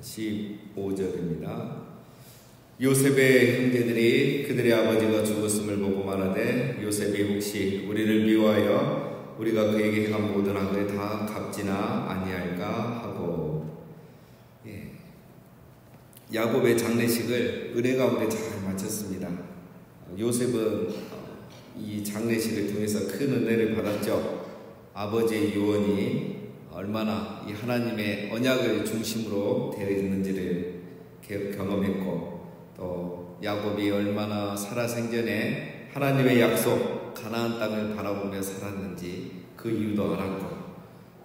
15절입니다. 요셉의 형제들이 그들의 아버지가 죽었음을 보고 말하되 요셉이 혹시 우리를 미워하여 우리가 그에게 행한 모든 악을 다 갚지나 아니할까 하고, 야곱의 장례식을 은혜 가운데 잘 마쳤습니다. 요셉은 이 장례식을 통해서 큰 은혜를 받았죠. 아버지의 유언이 얼마나 이 하나님의 언약을 중심으로 되어 있는지를 경험했고, 또 야곱이 얼마나 살아생전에 하나님의 약속 가나안 땅을 바라보며 살았는지 그 이유도 알았고,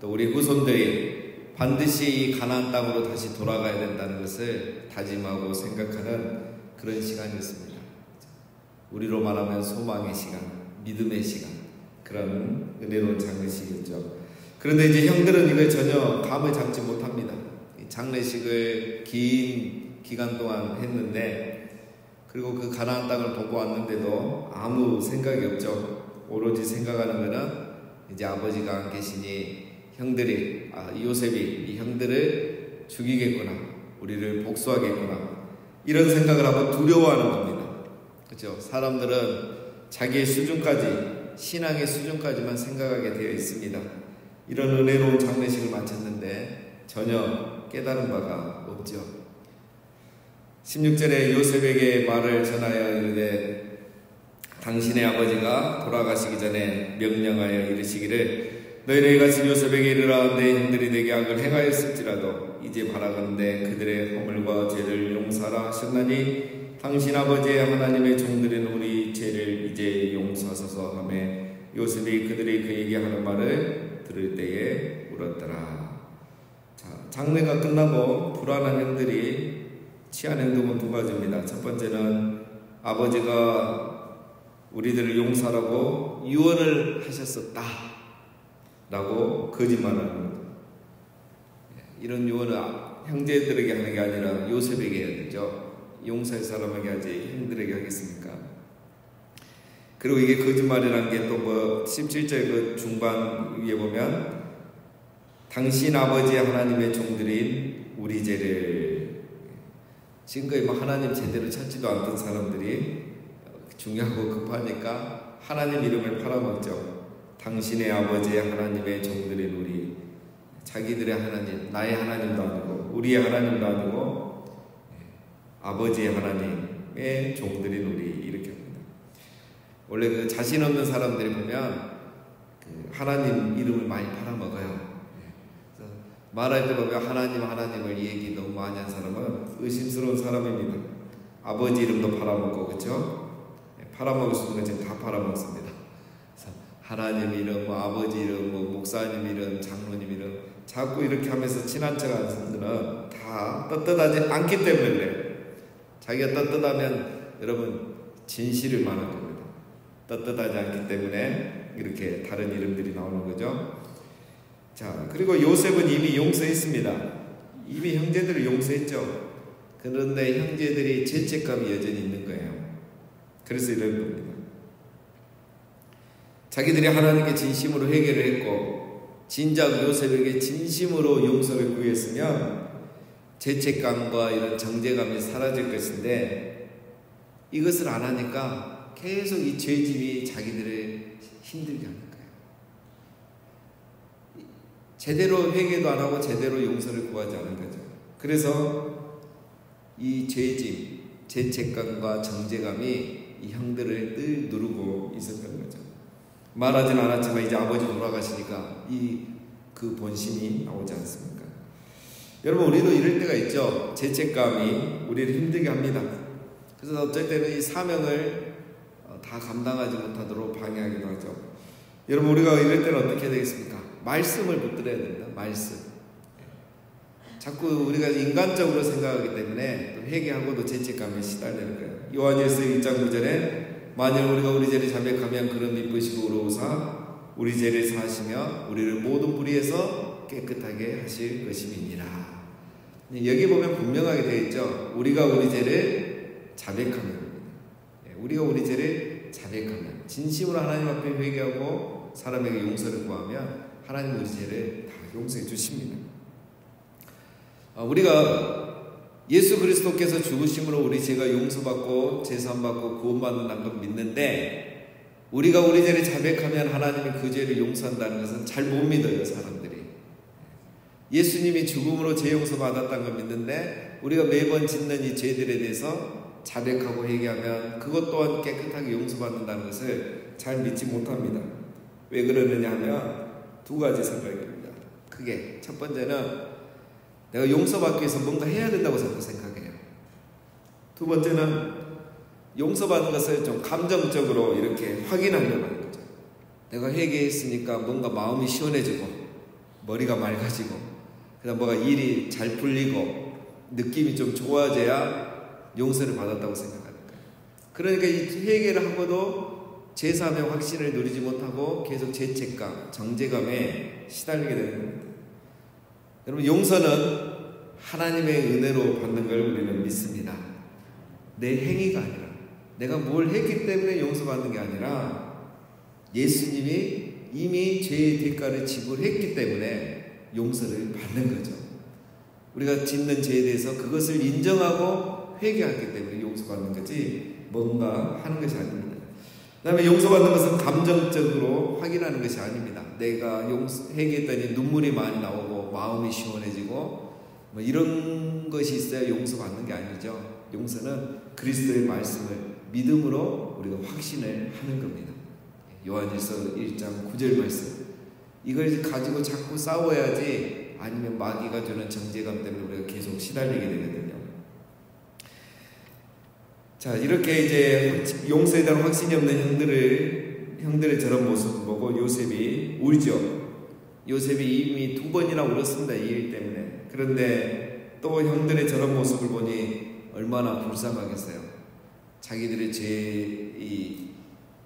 또 우리 후손들이 반드시 이 가나안 땅으로 다시 돌아가야 된다는 것을 다짐하고 생각하는 그런 시간이었습니다. 우리로 말하면 소망의 시간, 믿음의 시간, 그런 은혜로운 장례식이었죠. 그런데 이제 형들은 이걸 전혀 감을 잡지 못합니다. 장례식을 긴 기간 동안 했는데, 그리고 그 가나안 땅을 보고 왔는데도 아무 생각이 없죠. 오로지 생각하는 것은 이제 아버지가 안 계시니 형들이, 요셉이 이 형들을 죽이겠구나, 우리를 복수하겠구나, 이런 생각을 하고 두려워하는 겁니다. 그렇죠? 사람들은 자기의 수준까지, 신앙의 수준까지만 생각하게 되어 있습니다. 이런 은혜로운 장례식을 마쳤는데 전혀 깨달은 바가 없죠. 16절에 요셉에게 말을 전하여 이르되 당신의 아버지가 돌아가시기 전에 명령하여 이르시기를 너희는 이같이 요셉에게 이르라 내 형들이 내게 악을 행하였을지라도 이제 바라건대 그들의 허물과 죄를 용서하라 하셨나니 당신 아버지의 하나님의 종들은 우리 죄를 이제 용서하소서 하며 요셉이 그들이 그에게 하는 말을 들을 때에 울었더라. 자, 장례가 끝나고 불안한 형들이 취한 행동은 두 가지입니다. 첫 번째는 아버지가 우리들을 용서하라고 유언을 하셨었다 라고 거짓말하는 겁니다. 이런 유언을 형제들에게 하는 게 아니라 요셉에게 해야 되죠. 용서할 사람에게 하지 형들에게 하겠습니까? 그리고 이게 거짓말이라는 게 또 17절 그 중반 위에 보면 당신 아버지의 하나님의 종들인 우리 죄를, 지금까지 하나님 제대로 찾지도 않던 사람들이 중요하고 급하니까 하나님 이름을 팔아먹죠. 당신의 아버지의 하나님의 종들인 우리, 자기들의 하나님, 나의 하나님도 아니고 우리의 하나님도 아니고 아버지의 하나님의 종들인 우리, 이렇게 합니다. 원래 그 자신 없는 사람들이 보면 그 하나님 이름을 많이 팔아먹어요. 그래서 말할 때 보면 하나님을 얘기 너무 많이 한 사람은 의심스러운 사람입니다. 아버지 이름도 팔아먹고, 그렇죠? 팔아먹을 수 있는 건 지금 다 팔아먹습니다. 그래서 하나님 이름, 아버지 이름, 목사님 이름, 장로님 이름 자꾸 이렇게 하면서 친한 척하는 사람들은 다 떳떳하지 않기 때문에 그래요. 자기가 떳떳하면 여러분 진실을 말하는 겁니다. 떳떳하지 않기 때문에 이렇게 다른 이름들이 나오는 거죠. 자, 그리고 요셉은 이미 용서했습니다. 이미 형제들을 용서했죠. 그런데 형제들이 죄책감이 여전히 있는 거예요. 그래서 이런 겁니다. 자기들이 하나님께 진심으로 회개를 했고 진작 요셉에게 진심으로 용서를 구했으면 죄책감과 이런 정죄감이 사라질 것인데 이것을 안 하니까 계속 이 죄짐이 자기들을 힘들게 하는 거예요. 제대로 회개도 안 하고 제대로 용서를 구하지 않은 거죠. 그래서 이 죄짐, 죄책감과 정죄감이 이 형들을 늘 누르고 있었던 거죠. 말하진 않았지만 이제 아버지 돌아가시니까 그 본심이 나오지 않습니까? 여러분, 우리도 이럴 때가 있죠. 죄책감이 우리를 힘들게 합니다. 그래서 어쩔 때는 이 사명을 다 감당하지 못하도록 방해하기도 하죠. 여러분, 우리가 이럴 때는 어떻게 되겠습니까? 말씀을 붙들어야 됩니다. 말씀. 자꾸 우리가 인간적으로 생각하기 때문에 또 회개하고도 죄책감에 시달리는 거예요. 요한일서 1장 9절에 만일 우리가 우리 죄를 자백하면 그는 미쁘시고 의로우사 우리 죄를 사하시며 우리를 모든 불의에서 깨끗하게 하실 것임이니라. 여기 보면 분명하게 되어 있죠. 우리가 우리 죄를 자백하면, 우리가 우리 죄를 자백하면, 진심으로 하나님 앞에 회개하고 사람에게 용서를 구하면 하나님 우리 죄를 다 용서해 주십니다. 우리가 예수 그리스도께서 죽으심으로 우리 죄가 용서받고 제사함받고 구원받는다는 걸 믿는데, 우리가 우리 죄를 자백하면 하나님이 그 죄를 용서한다는 것은 잘 못 믿어요, 사람들이. 예수님이 죽음으로 죄 용서받았다는 걸 믿는데, 우리가 매번 짓는 이 죄들에 대해서 자백하고 회개하면 그것 또한 깨끗하게 용서받는다는 것을 잘 믿지 못합니다. 왜 그러느냐 하면 두 가지 생각입니다. 크게 첫 번째는 내가 용서받기 위해서 뭔가 해야 된다고 생각해요. 두 번째는 용서받는 것을 좀 감정적으로 이렇게 확인하려고 하는 거죠. 내가 회개했으니까 뭔가 마음이 시원해지고 머리가 맑아지고 그다음 뭐가 일이 잘 풀리고 느낌이 좀 좋아져야 용서를 받았다고 생각하는 거예요. 그러니까 이 회개를 하고도 제사함의 확신을 누리지 못하고 계속 죄책감, 정죄감에 시달리게 되는 겁니다. 여러분, 용서는 하나님의 은혜로 받는 걸 우리는 믿습니다. 내 행위가 아니라, 내가 뭘 했기 때문에 용서받는 게 아니라 예수님이 이미 죄의 대가를 지불했기 때문에 용서를 받는 거죠. 우리가 짓는 죄에 대해서 그것을 인정하고 회개하기 때문에 용서받는 거지 뭔가 하는 것이 아닙니다. 그 다음에 용서받는 것은 감정적으로 확인하는 것이 아닙니다. 내가 회개했더니 눈물이 많이 나오고 마음이 시원해지고 뭐 이런 것이 있어야 용서받는 게 아니죠. 용서는 그리스도의 말씀을 믿음으로 우리가 확신을 하는 겁니다. 요한일서 1장 9절 말씀, 이걸 가지고 자꾸 싸워야지, 아니면 마귀가 주는 정죄감 때문에 우리가 계속 시달리게 되거든요. 자, 이렇게 이제 용서에 대한 확신이 없는 형들의 저런 모습을 보고 요셉이 울죠. 요셉이 이미 2번이나 울었습니다, 이 일 때문에. 그런데 또 형들의 저런 모습을 보니 얼마나 불쌍하겠어요. 자기들의 죄의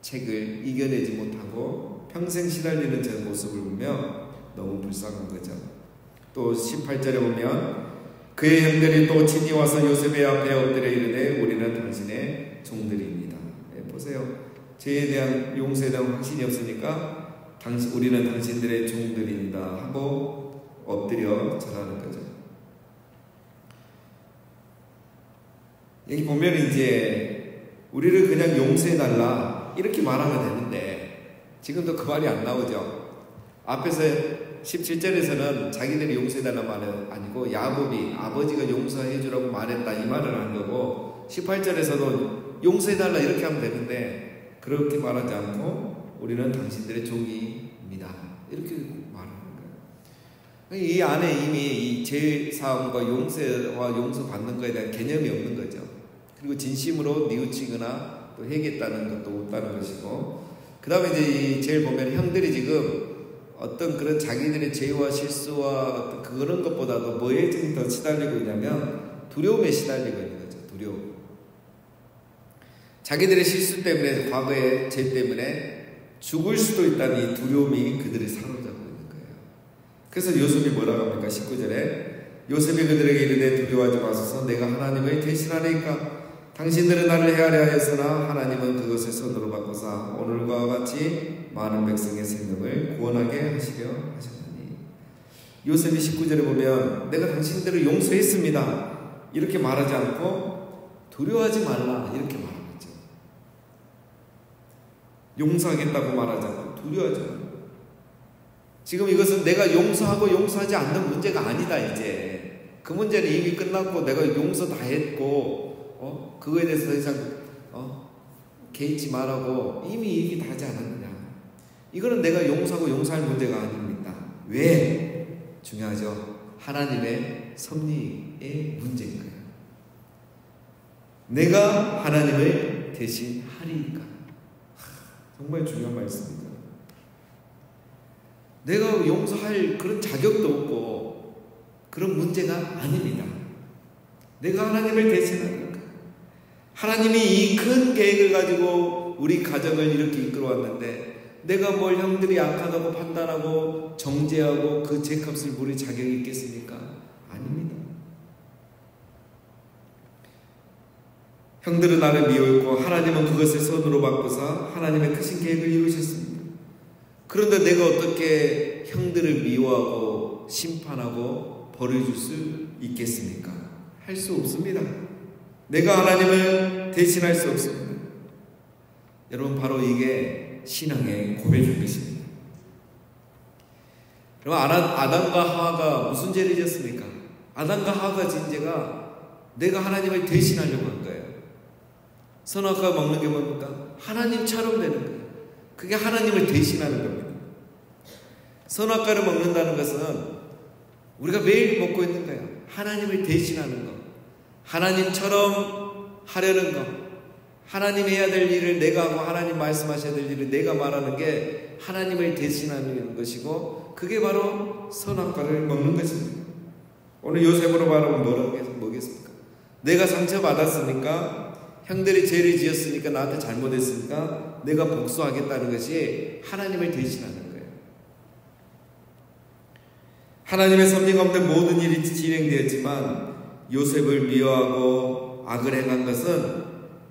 책을 이겨내지 못하고 평생 시달리는 저 모습을 보며 너무 불쌍한 거죠. 또 18절에 보면 그의 형들이 또 친히 와서 요셉의 앞에 엎드려 이르되 우리는 당신의 종들입니다. 보세요. 죄에 대한 용서에 대한 확신이 없으니까 우리는 당신들의 종들입니다 하고 엎드려 절하는 거죠. 여기 보면 이제 우리를 그냥 용서해달라 이렇게 말하면 되는데 지금도 그 말이 안 나오죠. 앞에서 17절에서는 자기들이 용서해달라는 말은 아니고 야곱이 아버지가 용서해주라고 말했다 이 말을 한 거고, 18절에서도 용서해달라 이렇게 하면 되는데 그렇게 말하지 않고 우리는 당신들의 종입니다 이렇게 말하는 거예요. 이 안에 이미 이 죄사함과 용서와 용서받는 것에 대한 개념이 없는 거죠. 그리고 진심으로 뉘우치거나 또 회개했다는 것도 없다는 것이고, 그 다음에 이제 제일 보면 형들이 지금 어떤 그런 자기들의 죄와 실수와 어떤 그런 것보다도 뭐에 지금 더 시달리고 있냐면 두려움에 시달리고 있는 거죠. 두려움. 자기들의 실수 때문에, 과거의 죄 때문에 죽을 수도 있다는 이 두려움이 그들을 사로잡고 있는 거예요. 그래서 요셉이 뭐라고 합니까? 19절에 요셉이 그들에게 이르되 두려워하지 마소서, 내가 하나님을 대신하리이까. 당신들은 나를 헤아려 하였으나 하나님은 그것을 손으로 바꾸사 오늘과 같이 많은 백성의 생명을 구원하게 하시려 하셨느니. 요셉이 19절에 보면 내가 당신들을 용서했습니다 이렇게 말하지 않고 두려워하지 말라 이렇게 말하죠. 용서하겠다고 말하지 않고 두려워하지 말라. 지금 이것은 내가 용서하고 용서하지 않는 문제가 아니다. 이제 그 문제는 이미 끝났고 내가 용서 다 했고 그거에 대해서 더 이상 개의치 말라고 이미 얘기 다 하지 않았느냐. 이거는 내가 용서하고 용서할 문제가 아닙니다. 왜? 중요하죠. 하나님의 섭리의 문제인 거예요. 내가 하나님을 대신하리니까. 정말 중요한 말씀입니다. 내가 용서할 그런 자격도 없고 그런 문제가 아닙니다. 내가 하나님을 대신하니까. 하나님이 이 큰 계획을 가지고 우리 가정을 이렇게 이끌어왔는데 내가 뭘 형들이 약하다고 판단하고 정죄하고 그 죄값을 물을 자격이 있겠습니까? 아닙니다. 형들은 나를 미워했고 하나님은 그것을 선으로 바꾸사 하나님의 크신 계획을 이루셨습니다. 그런데 내가 어떻게 형들을 미워하고 심판하고 벌해줄 수 있겠습니까? 할 수 없습니다. 내가 하나님을 대신할 수 없습니다. 여러분, 바로 이게 신앙의 고백인 것입니다. 그럼 아담과 하와가 무슨 죄를 지었습니까? 아담과 하와가 지은 죄가 내가 하나님을 대신하려고 한 거예요. 선악과 먹는 게 뭡니까? 하나님처럼 되는 거예요. 그게 하나님을 대신하는 겁니다. 선악과를 먹는다는 것은 우리가 매일 먹고 있는 거예요. 하나님을 대신하는 것, 하나님처럼 하려는 것, 하나님 해야 될 일을 내가 하고 하나님 말씀하셔야 될 일을 내가 말하는 게 하나님을 대신하는 것이고, 그게 바로 선악과를 먹는 것입니다. 오늘 요셉으로 말하면 뭐겠습니까? 내가 상처받았으니까, 형들이 죄를 지었으니까, 나한테 잘못했으니까 내가 복수하겠다는 것이 하나님을 대신하는 거예요. 하나님의 섭리 가운데 모든 일이 진행되었지만 요셉을 미워하고 악을 행한 것은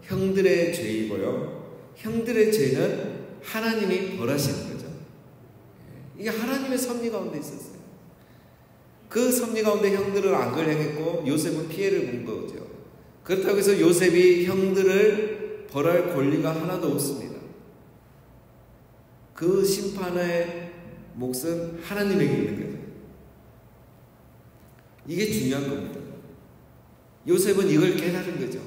형들의 죄이고요, 형들의 죄는 하나님이 벌하시는 거죠. 이게 하나님의 섭리 가운데 있었어요. 그 섭리 가운데 형들은 악을 행했고 요셉은 피해를 본 거죠. 그렇다고 해서 요셉이 형들을 벌할 권리가 하나도 없습니다. 그 심판의 몫은 하나님에게 있는 거죠. 이게 중요한 겁니다. 요셉은 이걸 깨달은 거죠.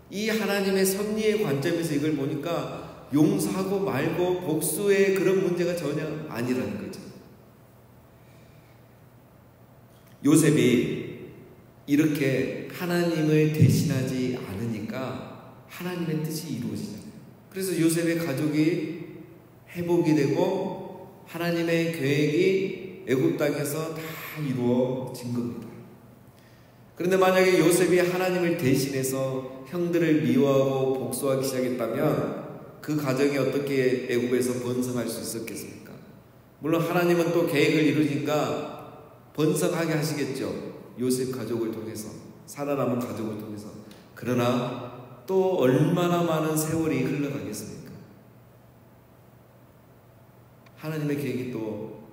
이 하나님의 섭리의 관점에서 이걸 보니까 용서하고 말고 복수의 그런 문제가 전혀 아니라는 거죠. 요셉이 이렇게 하나님을 대신하지 않으니까 하나님의 뜻이 이루어지잖아요. 그래서 요셉의 가족이 회복이 되고 하나님의 계획이 애굽 땅에서 다 이루어진 겁니다. 그런데 만약에 요셉이 하나님을 대신해서 형들을 미워하고 복수하기 시작했다면 그 가정이 어떻게 애굽에서 번성할 수 있었겠습니까? 물론 하나님은 또 계획을 이루니까 번성하게 하시겠죠. 요셉 가족을 통해서, 살아남은 가족을 통해서. 그러나 또 얼마나 많은 세월이 흘러가겠습니까? 하나님의 계획이 또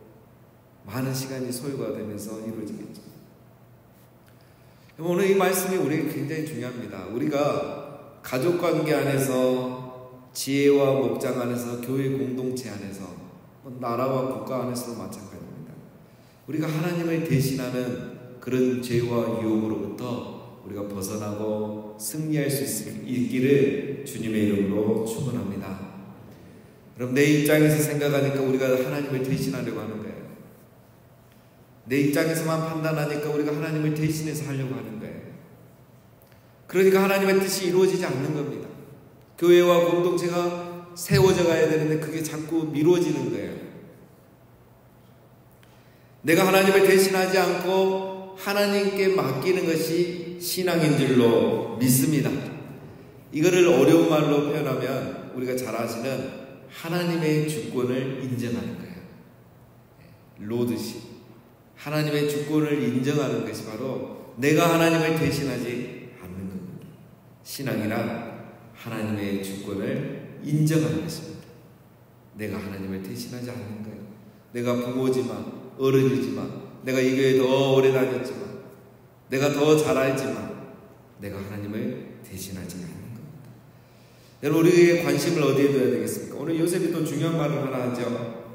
많은 시간이 소요가 되면서 이루어지겠죠. 오늘 이 말씀이 우리에게 굉장히 중요합니다. 우리가 가족관계 안에서, 지혜와 목장 안에서, 교회 공동체 안에서, 나라와 국가 안에서도 마찬가지입니다. 우리가 하나님을 대신하는 그런 죄와 유혹으로부터 우리가 벗어나고 승리할 수 있기를 주님의 이름으로 축원합니다. 그럼 내 입장에서 생각하니까 우리가 하나님을 대신하려고 하는 거예요. 내 입장에서만 판단하니까 우리가 하나님을 대신해서 하려고 하는 거예요. 그러니까 하나님의 뜻이 이루어지지 않는 겁니다. 교회와 공동체가 세워져 가야 되는데 그게 자꾸 미뤄지는 거예요. 내가 하나님을 대신하지 않고 하나님께 맡기는 것이 신앙인 줄로 믿습니다. 이거를 어려운 말로 표현하면 우리가 잘 아시는 하나님의 주권을 인정하는 거예요. 로드십. 하나님의 주권을 인정하는 것이 바로 내가 하나님을 대신하지 않는 겁니다. 신앙이란 하나님의 주권을 인정하는 것입니다. 내가 하나님을 대신하지 않는 거예요. 내가 부모지만, 어른이지만, 내가 이 교회에 더 오래 다녔지만, 내가 더 잘 알지만 내가 하나님을 대신하지 않는 겁니다. 여러분, 우리의 관심을 어디에 둬야 되겠습니까? 오늘 요셉이 또 중요한 말을 하나 하죠.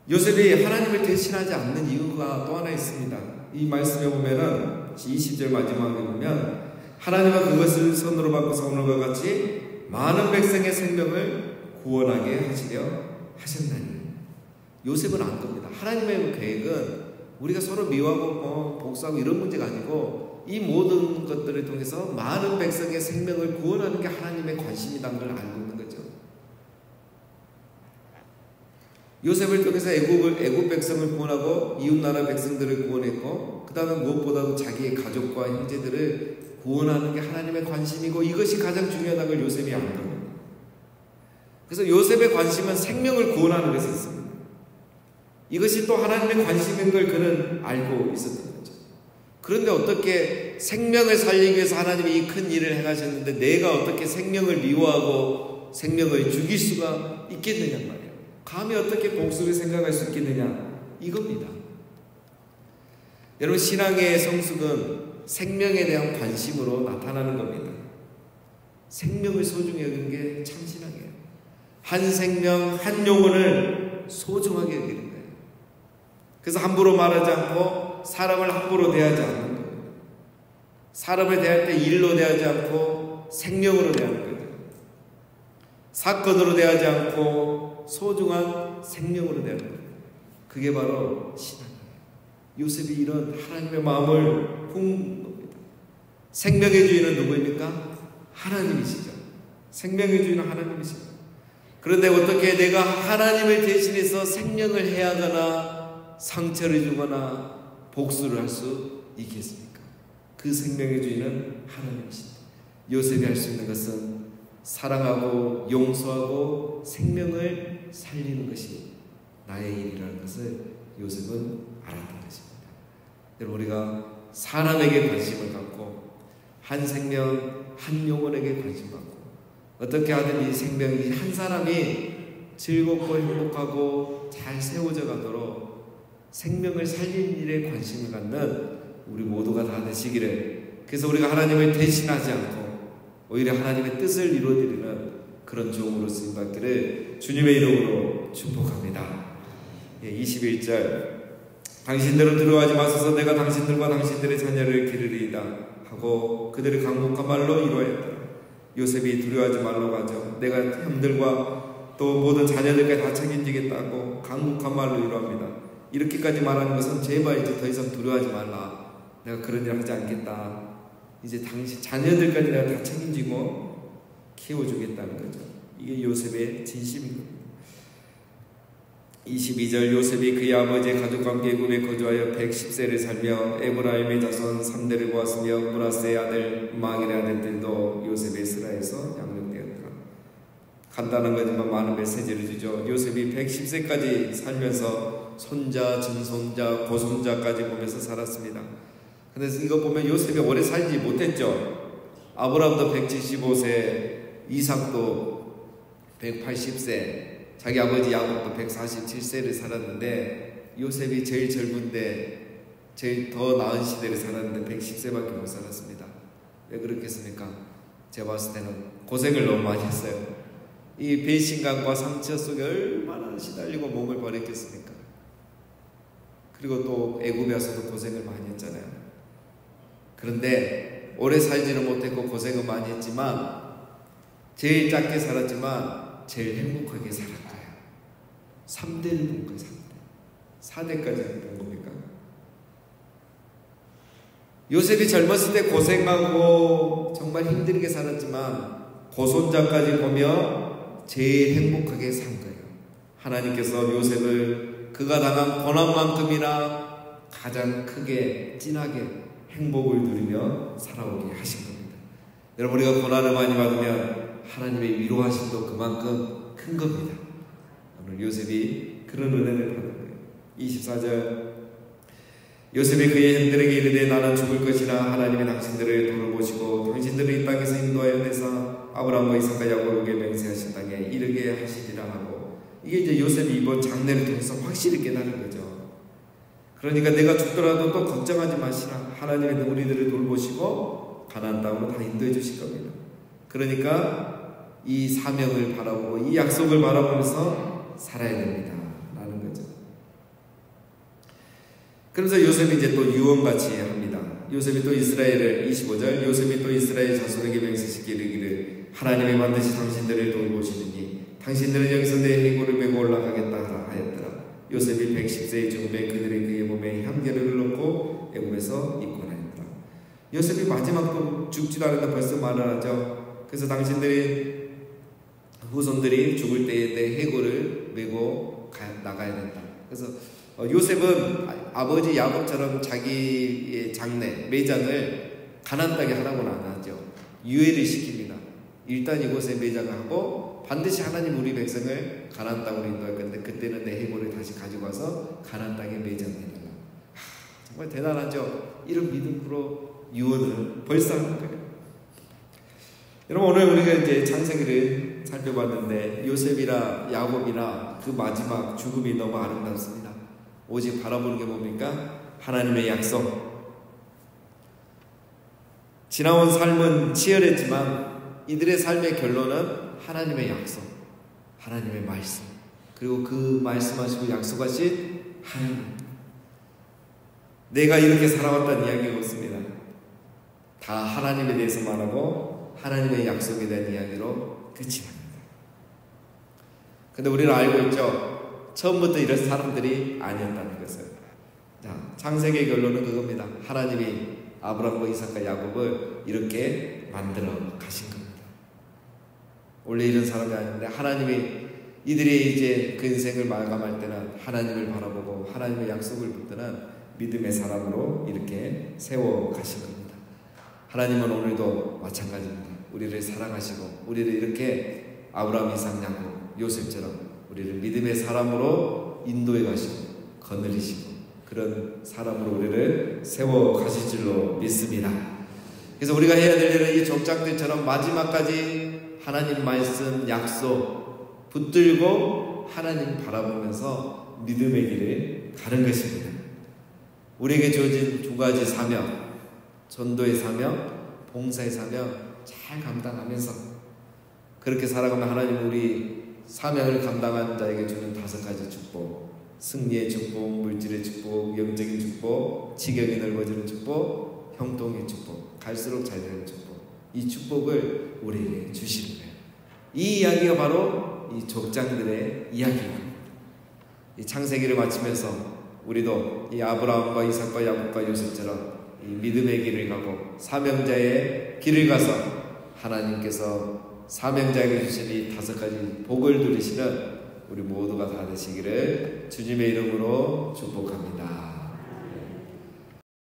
요셉이 하나님을 대신하지 않는 이유가 또 하나 있습니다. 이 말씀에 보면은 20절 마지막에 보면 하나님은 그것을 선으로 바꿔서 오늘과 같이 많은 백성의 생명을 구원하게 하시려 하셨나니. 요셉은 안 겁니다. 하나님의 계획은 우리가 서로 미워하고 복수하고 이런 문제가 아니고 이 모든 것들을 통해서 많은 백성의 생명을 구원하는 게 하나님의 관심이라는 걸 알고 있는 거죠. 요셉을 통해서 애굽 백성을 구원하고 이웃나라 백성들을 구원했고, 그 다음에 무엇보다도 자기의 가족과 형제들을 구원하는 게 하나님의 관심이고, 이것이 가장 중요하다는 걸 요셉이 안 겁니다. 그래서 요셉의 관심은 생명을 구원하는 것이 있습니다. 이것이 또 하나님의 관심인 걸 그는 알고 있었던 거죠. 그런데 어떻게 생명을 살리기 위해서 하나님이 이 큰 일을 행하셨는데 내가 어떻게 생명을 미워하고 생명을 죽일 수가 있겠느냐 말이에요. 감히 어떻게 복수를 생각할 수 있겠느냐 이겁니다. 여러분, 신앙의 성숙은 생명에 대한 관심으로 나타나는 겁니다. 생명을 소중히 여기는 게 참 신앙이에요. 한 생명, 한 영혼을 소중하게 여기는 거예요. 그래서 함부로 말하지 않고 사람을 함부로 대하지 않는 거예요. 사람을 대할 때 일로 대하지 않고 생명으로 대하는 거예요. 사건으로 대하지 않고 소중한 생명으로 대하는 거예요. 그게 바로 신앙이에요. 요셉이 이런 하나님의 마음을 품은 겁니다. 생명의 주인은 누구입니까? 하나님이시죠. 생명의 주인은 하나님이시죠. 그런데 어떻게 내가 하나님을 대신해서 생명을 해하거나 상처를 주거나 복수를 할 수 있겠습니까? 그 생명의 주인은 하나님이십니다. 요셉이 할 수 있는 것은 사랑하고 용서하고 생명을 살리는 것이 나의 일이라는 것을 요셉은 알았던 것입니다. 여러분, 우리가 사람에게 관심을 갖고 한 생명, 한 영혼에게 관심 갖고 어떻게 하든 이 생명이 한 사람이 즐겁고 행복하고 잘 세워져 가도록 생명을 살리는 일에 관심을 갖는 우리 모두가 다 되시기를, 그래서 우리가 하나님을 대신하지 않고 오히려 하나님의 뜻을 이루어드리는 그런 종으로 쓰임받기를 주님의 이름으로 축복합니다. 21절, 당신들은 두려워하지 마소서. 내가 당신들과 당신들의 자녀를 기르리이다 하고 그들의 강목한 말로 이루어했다. 요셉이 두려워하지 말라고 하죠. 내가 형들과 또 모든 자녀들까지 다 책임지겠다고 강목한 말로 이루합니다. 이렇게까지 말하는 것은 제발 이제 더 이상 두려워하지 말라. 내가 그런 일 하지 않겠다. 이제 당신 자녀들까지 내가 다 책임지고 키워주겠다는 거죠. 이게 요셉의 진심인 겁니다. 22절, 요셉이 그의 아버지의 가족과 함께 애굽에 거주하여 110세를 살며 에브라임의 자손 3대를 보았으며 므낫세의 아들 마길의 아들들도 요셉의 스라에서 양육되었더라. 간단한 거지만 많은 메시지를 주죠. 요셉이 110세까지 살면서 손자, 증손자, 고손자까지 보면서 살았습니다. 그래서 이거 보면 요셉이 오래 살지 못했죠. 아브라함도 175세, 이삭도 180세, 자기 아버지 야곱도 147세를 살았는데 요셉이 제일 젊은데 제일 더 나은 시대를 살았는데 110세밖에 못 살았습니다. 왜 그렇겠습니까? 제가 봤을 때는 고생을 너무 많이 했어요. 이 배신감과 상처 속에 얼마나 시달리고 몸을 버렸겠습니까? 그리고 또 애굽에 와서도 고생을 많이 했잖아요. 그런데 오래 살지는 못했고 고생은 많이 했지만 제일 짧게 살았지만 제일 행복하게 살았어요. 3대를 본 거예요. 4대까지 본 겁니까? 요셉이 젊었을 때 고생하고 정말 힘들게 살았지만 고손자까지 보며 제일 행복하게 산 거예요. 하나님께서 요셉을 그가 당한 고난만큼이나 가장 크게 진하게 행복을 누리며 살아오게 하신 겁니다. 여러분, 우리가 고난을 많이 받으면 하나님의 위로하심도 그만큼 큰 겁니다. 오늘 요셉이 그런 은혜를 받은 거예요. 24절, 요셉이 그의 형들에게 이르되 나는 죽을 것이나 하나님이 당신들을 돌보시고 당신들을 이 땅에서 인도하여 내사 아브라함과 이삭과 야곱에게 맹세하신 땅에 이르게 하시리라 하고, 이게 이제 요셉이 이번 장례를 통해서 확실히 깨달은 거죠. 그러니까 내가 죽더라도 또 걱정하지 마시라. 하나님이 우리들을 돌보시고 가나안 땅으로 다 인도해 주실 겁니다. 그러니까 이 사명을 바라보고 이 약속을 바라보면서 살아야 됩니다 라는 거죠. 그래서 요셉이 이제 또 유언같이 합니다. 요셉이 또 이스라엘을, 25절, 요셉이 또 이스라엘 자손에게 맹세시키기를 하나님이 반드시 당신들을 돌보시느니 당신들은 여기서 내 해골을 메고 올라가겠다 하였더라. 요셉이 110세의 죽음에 그들이 그의 몸에 향기를 넣고 애굽에서 입건하였더라. 요셉이 마지막도 죽지도 않았다 벌써 말을 하죠. 그래서 당신들이 후손들이 죽을 때에 내 해골을 메고 나가야 된다. 그래서 요셉은 아버지 야곱처럼 자기의 장래, 매장을 가나안 땅에 하라고는 안 하죠. 유예를 시킵니다. 일단 이곳에 매장을 하고 반드시 하나님 우리 백성을 가나안 땅으로 인도할 건데 그때는 내 해골을 다시 가지고 와서 가나안 땅에 매장해달라. 정말 대단하죠. 이런 믿음으로 유언을 벌써 하는 거예요. 여러분, 오늘 우리가 이제 창세기를 살펴봤는데 요셉이나 야곱이나 그 마지막 죽음이 너무 아름답습니다. 오직 바라보는 게 뭡니까? 하나님의 약속. 지나온 삶은 치열했지만 이들의 삶의 결론은 하나님의 약속, 하나님의 말씀, 그리고 그 말씀하시고 약속하신 하나님. 내가 이렇게 살아왔다는 이야기가 없습니다. 다 하나님에 대해서 말하고 하나님의 약속에 대한 이야기로 끝이 납니다. 근데 우리는 알고 있죠. 처음부터 이런 사람들이 아니었다는 것을. 자, 창세기의 결론은 그겁니다. 하나님이 아브라함과 이삭과 야곱을 이렇게 만들어 가신 겁니다. 원래 이런 사람이 아닌데 하나님이 이들이 이제 그 인생을 마감할 때는 하나님을 바라보고 하나님의 약속을 붙드는 믿음의 사람으로 이렇게 세워 가신 겁니다. 하나님은 오늘도 마찬가지입니다. 우리를 사랑하시고 우리를 이렇게 아브라함, 이삭, 야곱, 요셉처럼 우리를 믿음의 사람으로 인도해 가시고 거느리시고 그런 사람으로 우리를 세워 가실 줄로 믿습니다. 그래서 우리가 해야 될 일은 이 족장들처럼 마지막까지 하나님 말씀, 약속 붙들고 하나님 바라보면서 믿음의 길을 가는 것입니다. 우리에게 주어진 두 가지 사명, 전도의 사명, 봉사의 사명 잘 감당하면서 그렇게 살아가면 하나님은 우리 사명을 감당한 자에게 주는 5가지 축복, 승리의 축복, 물질의 축복, 영적인 축복, 지경이 넓어지는 축복, 형통의 축복, 갈수록 잘 되는 축복, 이 축복을 우리에게 주시는 거예요. 이 이야기가 바로 이 족장들의 이야기입니다. 이 창세기를 마치면서 우리도 이 아브라함과 이삭과 야곱과 요셉처럼 이 믿음의 길을 가고 사명자의 길을 가서 하나님께서 사명자에게 주신 이 5가지 복을 누리시는 우리 모두가 다 되시기를 주님의 이름으로 축복합니다.